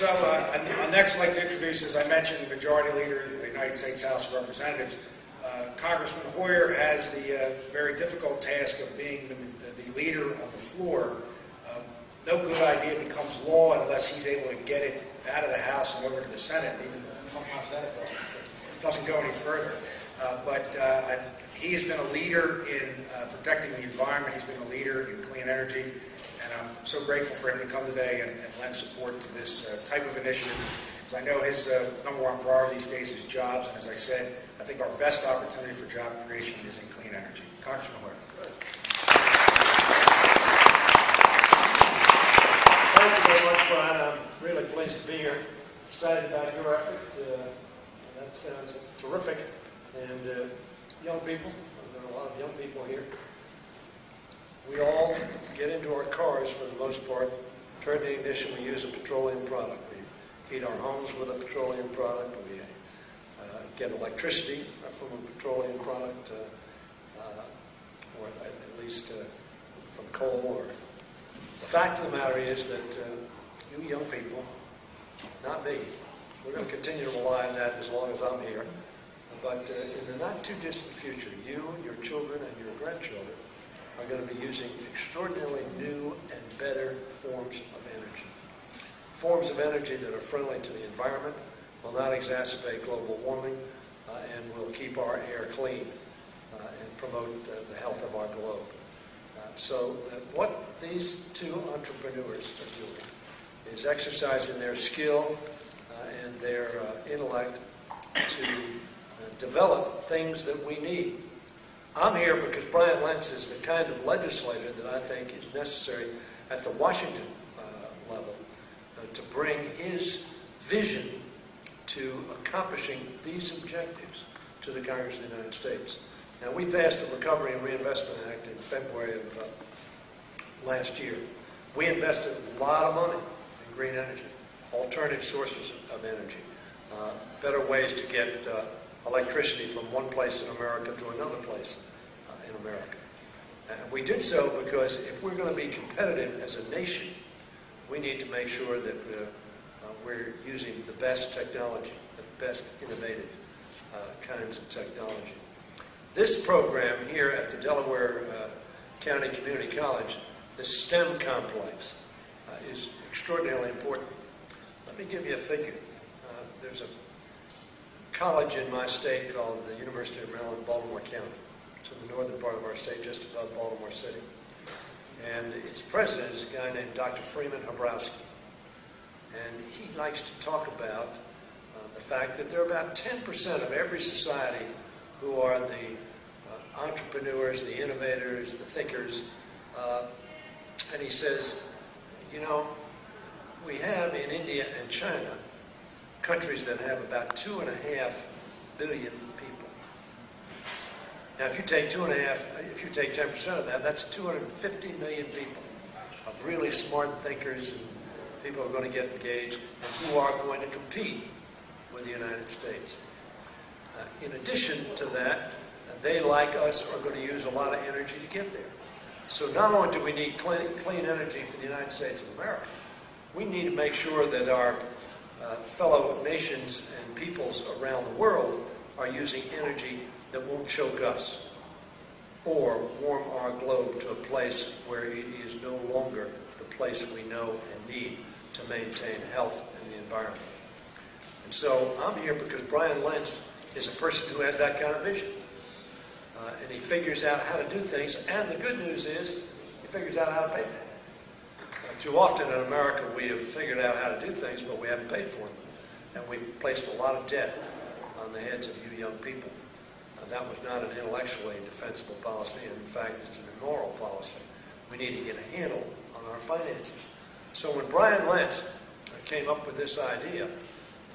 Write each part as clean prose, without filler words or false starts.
I'd next like to introduce, as I mentioned, the Majority Leader of the United States House of Representatives. Congressman Hoyer has the very difficult task of being the leader on the floor. No good idea becomes law unless he's able to get it out of the House and over to the Senate. Even sometimes that it doesn't go any further. But he has been a leader in protecting the environment. He's been a leader in clean energy. And I'm so grateful for him to come today and lend support to this type of initiative. Because I know his number one priority these days is jobs. And as I said, I think our best opportunity for job creation is in clean energy. Congressman Hoyer. Thank you very much, Brian. I'm really pleased to be here. Excited about your effort. That sounds terrific. And young people, there are a lot of young people here. We all get into our cars for the most part, turn the ignition, we use a petroleum product. We heat our homes with a petroleum product. We get electricity from a petroleum product, or at least from coal. Or the fact of the matter is that you young people, not me, we're going to continue to rely on that as long as I'm here. But in the not too distant future, you, your children, and your grandchildren are going to be using extraordinarily new and better forms of energy. Forms of energy that are friendly to the environment, will not exacerbate global warming, and will keep our air clean and promote the health of our globe. So what these two entrepreneurs are doing is exercising their skill and their intellect to develop things that we need. I'm here because Bryan Lentz is the kind of legislator that I think is necessary at the Washington level to bring his vision to accomplishing these objectives to the Congress of the United States. Now, we passed the Recovery and Reinvestment Act in February of last year. We invested a lot of money in green energy, alternative sources of energy, better ways to get electricity from one place in America to another place in America. And we did so because if we're going to be competitive as a nation, we need to make sure that we're using the best technology, the best innovative kinds of technology. This program here at the Delaware County Community College, the STEM complex, is extraordinarily important. Let me give you a figure. There's a college in my state called the University of Maryland, Baltimore County. It's in the northern part of our state, just above Baltimore City. And its president is a guy named Dr. Freeman Habrowski. And he likes to talk about the fact that there are about 10% of every society who are the entrepreneurs, the innovators, the thinkers. And he says, you know, we have in India and China countries that have about 2.5 billion people. Now, if you take 10% of that, that's 250 million people of really smart thinkers and people who are going to get engaged and who are going to compete with the United States. In addition to that, they, like us, are going to use a lot of energy to get there. So not only do we need clean energy for the United States of America, we need to make sure that our fellow nations and peoples around the world are using energy that won't choke us or warm our globe to a place where it is no longer the place we know and need to maintain health in the environment. And so I'm here because Bryan Lentz is a person who has that kind of vision. And he figures out how to do things, and the good news is he figures out how to pay for them. Too often in America we have figured out how to do things, but we haven't paid for them. And we've placed a lot of debt on the heads of you young people. That was not an intellectually defensible policy, and in fact it's an immoral policy. We need to get a handle on our finances. So when Bryan Lentz came up with this idea,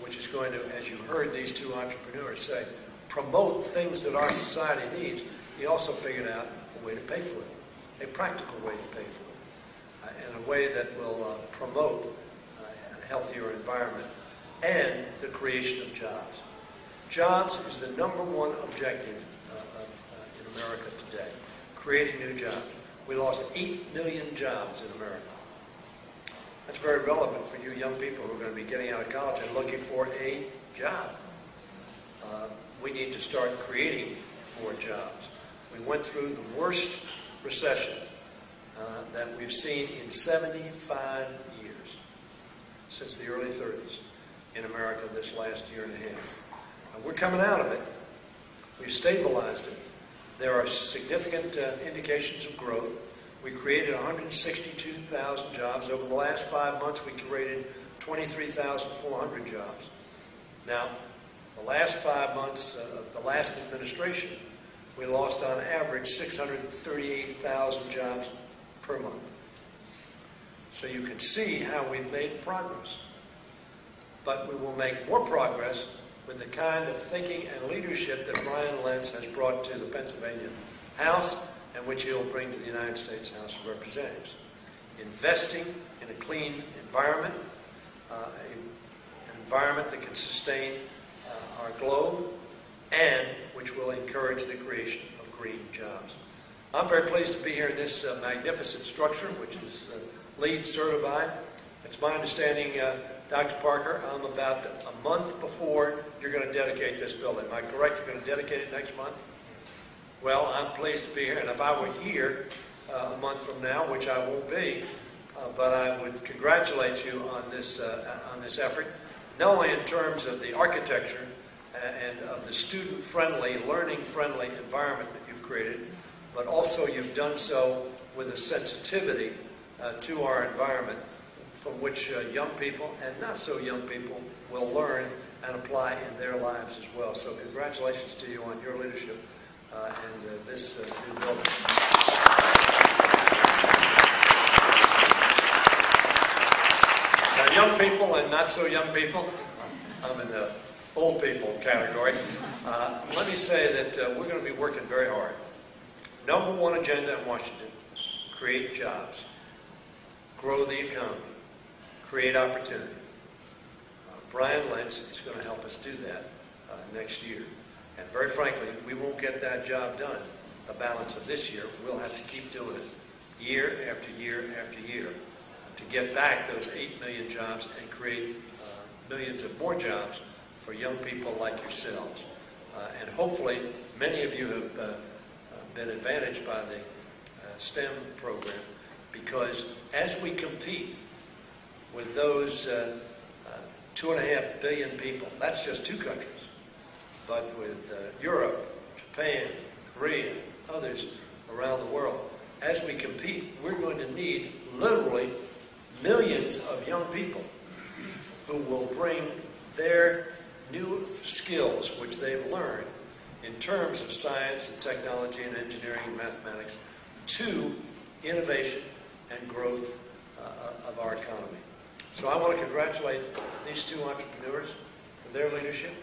which is going to, as you heard these two entrepreneurs say, promote things that our society needs, he also figured out a way to pay for them, a practical way to pay for them, and a way that will promote a healthier environment and the creation of jobs. Jobs is the #1 objective in America today, creating new jobs. We lost 8 million jobs in America. That's That's very relevant for you young people who are going to be getting out of college and looking for a job. We need to start creating more jobs. We went through the worst recession that we've seen in 75 years, since the early 30s in America this last year and a half. We're coming out of it. We've stabilized it. There are significant indications of growth. We created 162,000 jobs. Over the last 5 months, we created 23,400 jobs. Now, the last 5 months of the last administration, we lost on average 638,000 jobs per month. So you can see how we've made progress. But we will make more progress with the kind of thinking and leadership that Bryan Lentz has brought to the Pennsylvania House and which he'll bring to the United States House of Representatives. Investing in a clean environment, an environment that can sustain our globe, and which will encourage the creation of green jobs. I'm very pleased to be here in this magnificent structure, which is LEED certified. It's my understanding, Dr. Parker, I'm about a month before you're going to dedicate this building. Am I correct? You're going to dedicate it next month? Well, I'm pleased to be here, and if I were here a month from now, which I won't be, but I would congratulate you on this effort, not only in terms of the architecture and of the student-friendly, learning-friendly environment that you've created, but also you've done so with a sensitivity to our environment from which young people and not so young people will learn and apply in their lives as well. So congratulations to you on your leadership and this new building. Now, young people and not so young people, I'm in the old people category. Let me say that we're going to be working very hard. Number one agenda in Washington, create jobs, grow the economy, create opportunity. Bryan Lentz is going to help us do that next year. And very frankly, we won't get that job done the balance of this year. We'll have to keep doing it year after year after year to get back those 8 million jobs and create millions of more jobs for young people like yourselves. And hopefully, many of you have been advantaged by the STEM program, because as we compete with those 2.5 billion people, that's just 2 countries, but with Europe, Japan, Korea, others around the world, as we compete, we're going to need literally millions of young people who will bring their new skills, which they've learned in terms of science and technology and engineering and mathematics, to innovation and growth of our economy. So I want to congratulate these 2 entrepreneurs for their leadership.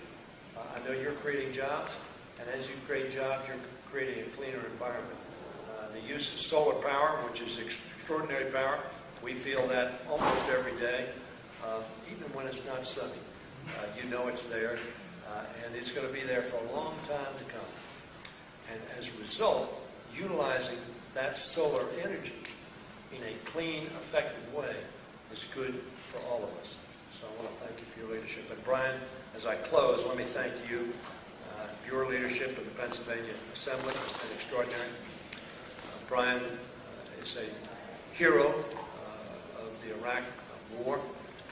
I know you're creating jobs, and as you create jobs, you're creating a cleaner environment. The use of solar power, which is extraordinary power, we feel that almost every day, even when it's not sunny. You know it's there, and it's going to be there for a long time to come. And as a result, utilizing that solar energy in a clean, effective way is good for all of us. So I want to thank you for your leadership. And Bryan, as I close, let me thank you. Your leadership in the Pennsylvania Assembly has been extraordinary. Bryan is a hero of the Iraq War,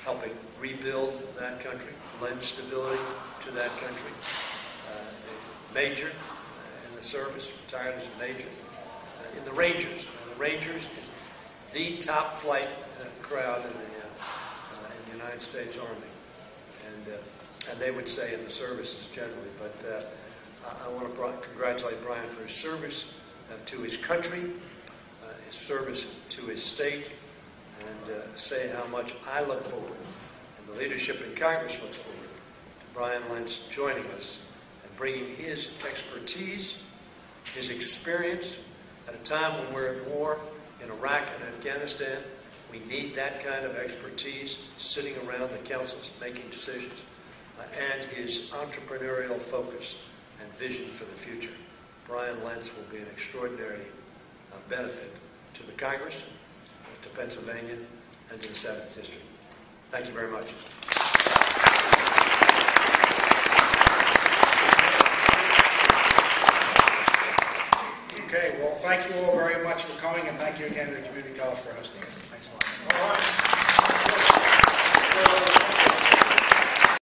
helping rebuild that country, lend stability to that country. A major in the service, retired as a major. In the Rangers. And the Rangers is the top flight crowd in the United States Army. And they would say in the services generally. But I want to congratulate Bryan for his service to his country, his service to his state, and say how much I look forward, and the leadership in Congress looks forward, to Bryan Lentz joining us and bringing his expertise, his experience, at a time when we're at war in Iraq and Afghanistan. We need that kind of expertise sitting around the councils making decisions, and his entrepreneurial focus and vision for the future. Bryan Lentz will be an extraordinary benefit to the Congress, to Pennsylvania, and to the 7th District. Thank you very much. Okay, well, thank you all very much for coming, and thank you again to the Community College for hosting us.